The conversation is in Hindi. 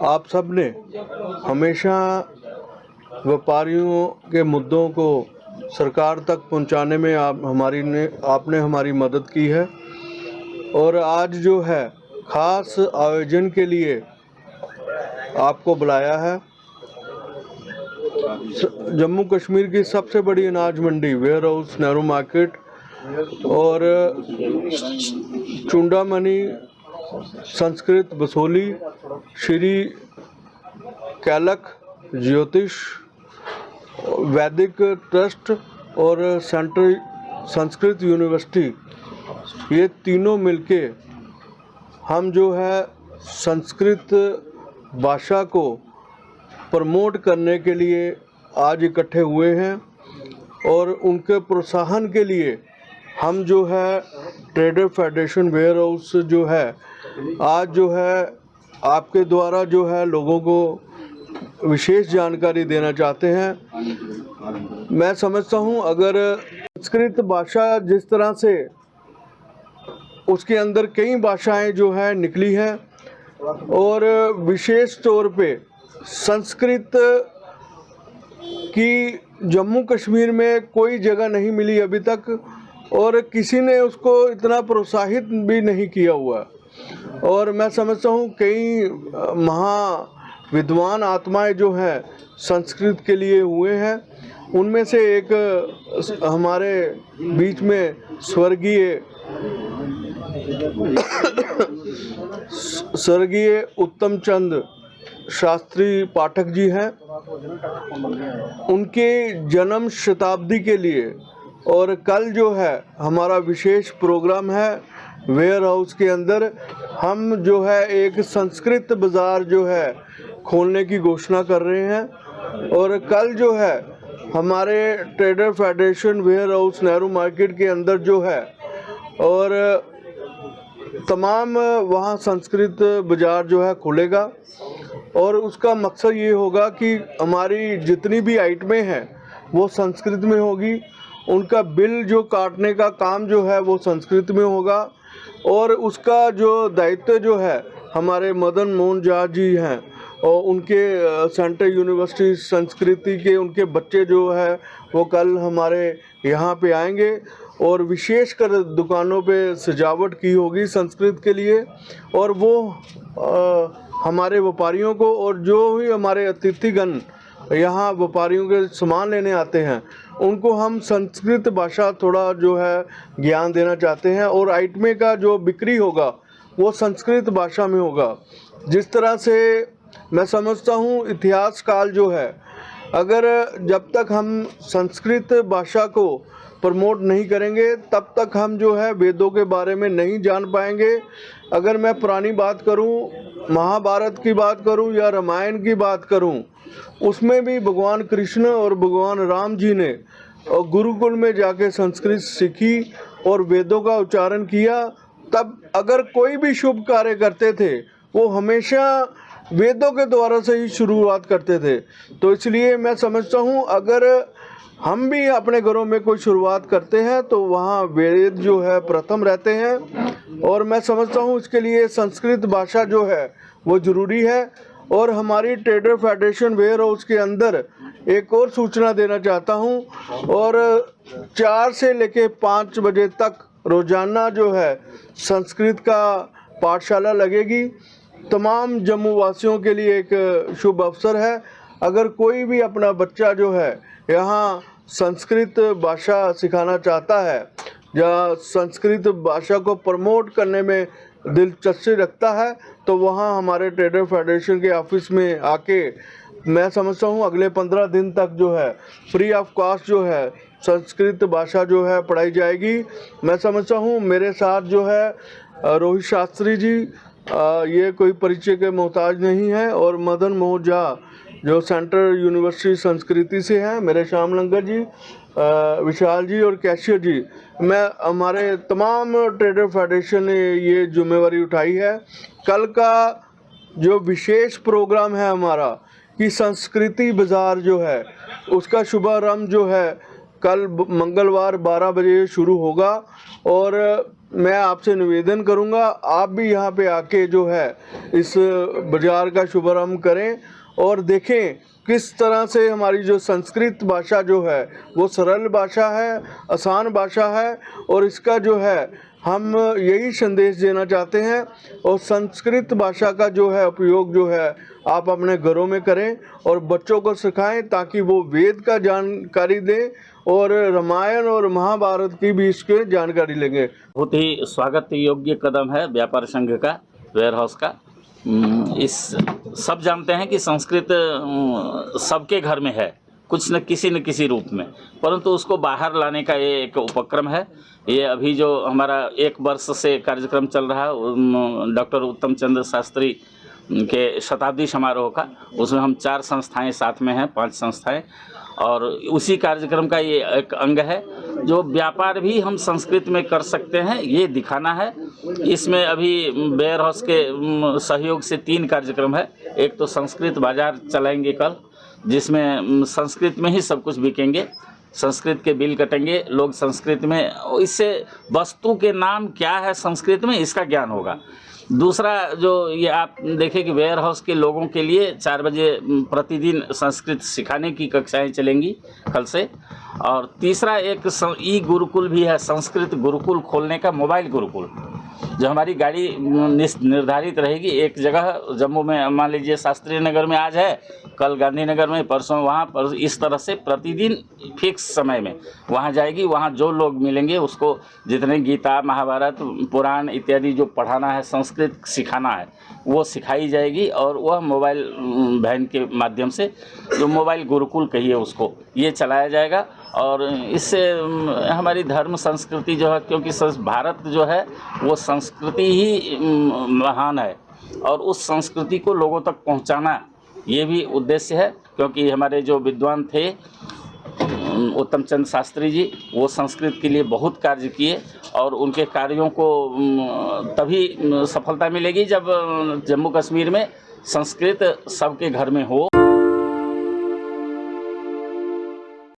आप सब ने हमेशा व्यापारियों के मुद्दों को सरकार तक पहुंचाने में आपने हमारी मदद की है और आज जो है खास आयोजन के लिए आपको बुलाया है। जम्मू कश्मीर की सबसे बड़ी अनाज मंडी वेयर हाउस नेहरू मार्केट और चुंडामणि संस्कृत बसोली, श्री कैलक ज्योतिष वैदिक ट्रस्ट और सेंट्रल संस्कृत यूनिवर्सिटी, ये तीनों मिलके हम जो है संस्कृत भाषा को प्रमोट करने के लिए आज इकट्ठे हुए हैं और उनके प्रोत्साहन के लिए हम जो है ट्रेडर फेडरेशन वेयर हाउस जो है आज जो है आपके द्वारा जो है लोगों को विशेष जानकारी देना चाहते हैं। मैं समझता हूं अगर संस्कृत भाषा जिस तरह से उसके अंदर कई भाषाएं जो है निकली हैं और विशेष तौर पे संस्कृत की जम्मू कश्मीर में कोई जगह नहीं मिली अभी तक और किसी ने उसको इतना प्रोत्साहित भी नहीं किया हुआ। और मैं समझता हूँ कई विद्वान आत्माएं जो हैं संस्कृत के लिए हुए हैं, उनमें से एक हमारे बीच में स्वर्गीय उत्तम चंद शास्त्री पाठक जी हैं। उनके जन्म शताब्दी के लिए और कल जो है हमारा विशेष प्रोग्राम है वेयर हाउस के अंदर, हम जो है एक संस्कृत बाज़ार जो है खोलने की घोषणा कर रहे हैं और कल जो है हमारे trader federation warehouse Nehru market के अंदर जो है और तमाम वहाँ संस्कृत बाज़ार जो है खुलेगा और उसका मकसद ये होगा कि हमारी जितनी भी आइटमें हैं वो संस्कृत में होगी, उनका बिल जो काटने का काम जो है वो संस्कृत में होगा और उसका जो दायित्व जो है हमारे मदन मोहन झा जी हैं और उनके सेंट्रल यूनिवर्सिटी संस्कृति के उनके बच्चे जो है वो कल हमारे यहाँ पे आएंगे और विशेषकर दुकानों पे सजावट की होगी संस्कृत के लिए और वो हमारे व्यापारियों को और जो भी हमारे अतिथिगण यहाँ व्यापारियों के सामान लेने आते हैं उनको हम संस्कृत भाषा थोड़ा जो है ज्ञान देना चाहते हैं और आइटमें का जो बिक्री होगा वो संस्कृत भाषा में होगा। जिस तरह से मैं समझता हूँ इतिहास काल जो है अगर जब तक हम संस्कृत भाषा को प्रमोट नहीं करेंगे तब तक हम जो है वेदों के बारे में नहीं जान पाएंगे। अगर मैं पुरानी बात करूं, महाभारत की बात करूं या रामायण की बात करूं, उसमें भी भगवान कृष्ण और भगवान राम जी ने गुरुकुल में जाके संस्कृत सीखी और वेदों का उच्चारण किया। तब अगर कोई भी शुभ कार्य करते थे वो हमेशा वेदों के द्वारा से ही शुरुआत करते थे। तो इसलिए मैं समझता हूँ अगर हम भी अपने घरों में कोई शुरुआत करते हैं तो वहाँ वेद जो है प्रथम रहते हैं और मैं समझता हूँ इसके लिए संस्कृत भाषा जो है वो ज़रूरी है। और हमारी ट्रेडर फेडरेशन वेयर हाउस के अंदर एक और सूचना देना चाहता हूँ और 4 से लेके 5 बजे तक रोज़ाना जो है संस्कृत का पाठशाला लगेगी। तमाम जम्मू वासियों के लिए एक शुभ अवसर है। अगर कोई भी अपना बच्चा जो है यहाँ संस्कृत भाषा सिखाना चाहता है या संस्कृत भाषा को प्रमोट करने में दिलचस्पी रखता है तो वहाँ हमारे ट्रेडर फेडरेशन के ऑफिस में आके मैं समझता हूँ अगले 15 दिन तक जो है फ्री ऑफ कॉस्ट जो है संस्कृत भाषा जो है पढ़ाई जाएगी। मैं समझता हूँ मेरे साथ जो है रोहित शास्त्री जी ये कोई परिचय के मोहताज नहीं है और मदन मोहन झा जो सेंट्रल यूनिवर्सिटी संस्कृति से हैं, मेरे श्याम लंगर जी, विशाल जी और कैशियर जी, मैं हमारे तमाम ट्रेडर फेडरेशन ने ये जिम्मेवारी उठाई है। कल का जो विशेष प्रोग्राम है हमारा कि संस्कृति बाज़ार जो है उसका शुभारंभ जो है कल मंगलवार 12 बजे शुरू होगा और मैं आपसे निवेदन करूंगा आप भी यहाँ पे आके जो है इस बाजार का शुभारंभ करें और देखें किस तरह से हमारी जो संस्कृत भाषा जो है वो सरल भाषा है, आसान भाषा है और इसका जो है हम यही संदेश देना चाहते हैं। और संस्कृत भाषा का जो है उपयोग जो है आप अपने घरों में करें और बच्चों को सिखाएं ताकि वो वेद का जानकारी दें और रामायण और महाभारत की भी इसके जानकारी लेंगे। बहुत ही स्वागत योग्य कदम है व्यापार संघ का, वेयर हाउस का। इस सब जानते हैं कि संस्कृत सबके घर में है, कुछ न किसी रूप में, परंतु उसको बाहर लाने का ये एक उपक्रम है। ये अभी जो हमारा 1 वर्ष से कार्यक्रम चल रहा है डॉक्टर उत्तम चंद्र शास्त्री के शताब्दी समारोह का, उसमें हम 4 संस्थाएं साथ में हैं, 5 संस्थाएं, और उसी कार्यक्रम का ये एक अंग है जो व्यापार भी हम संस्कृत में कर सकते हैं, ये दिखाना है। इसमें अभी वेयर हाउस के सहयोग से 3 कार्यक्रम है। एक तो संस्कृत बाजार चलाएंगे कल, जिसमें संस्कृत में ही सब कुछ बिकेंगे, संस्कृत के बिल कटेंगे, लोग संस्कृत में, इससे वस्तु के नाम क्या है संस्कृत में इसका ज्ञान होगा। दूसरा जो ये आप देखें कि वेयर हाउस के लोगों के लिए 4 बजे प्रतिदिन संस्कृत सिखाने की कक्षाएं चलेंगी कल से। और तीसरा एक ई गुरुकुल भी है, संस्कृत गुरुकुल खोलने का, मोबाइल गुरुकुल, जो हमारी गाड़ी निर्धारित रहेगी। एक जगह जम्मू में मान लीजिए शास्त्री नगर में आज है, कल गांधीनगर में, परसों वहाँ पर, इस तरह से प्रतिदिन फिक्स समय में वहाँ जाएगी। वहाँ जो लोग मिलेंगे उसको जितने गीता, महाभारत, पुराण इत्यादि जो पढ़ाना है, संस्कृत सिखाना है, वो सिखाई जाएगी। और वह मोबाइल वैन के माध्यम से, जो मोबाइल गुरुकुल कहिए उसको, ये चलाया जाएगा। और इससे हमारी धर्म संस्कृति जो है, क्योंकि भारत जो है वो संस्कृति ही महान है, और उस संस्कृति को लोगों तक पहुंचाना ये भी उद्देश्य है। क्योंकि हमारे जो विद्वान थे उत्तम चंद्र शास्त्री जी, वो संस्कृत के लिए बहुत कार्य किए, और उनके कार्यों को तभी सफलता मिलेगी जब जम्मू कश्मीर में संस्कृत सबके घर में हो।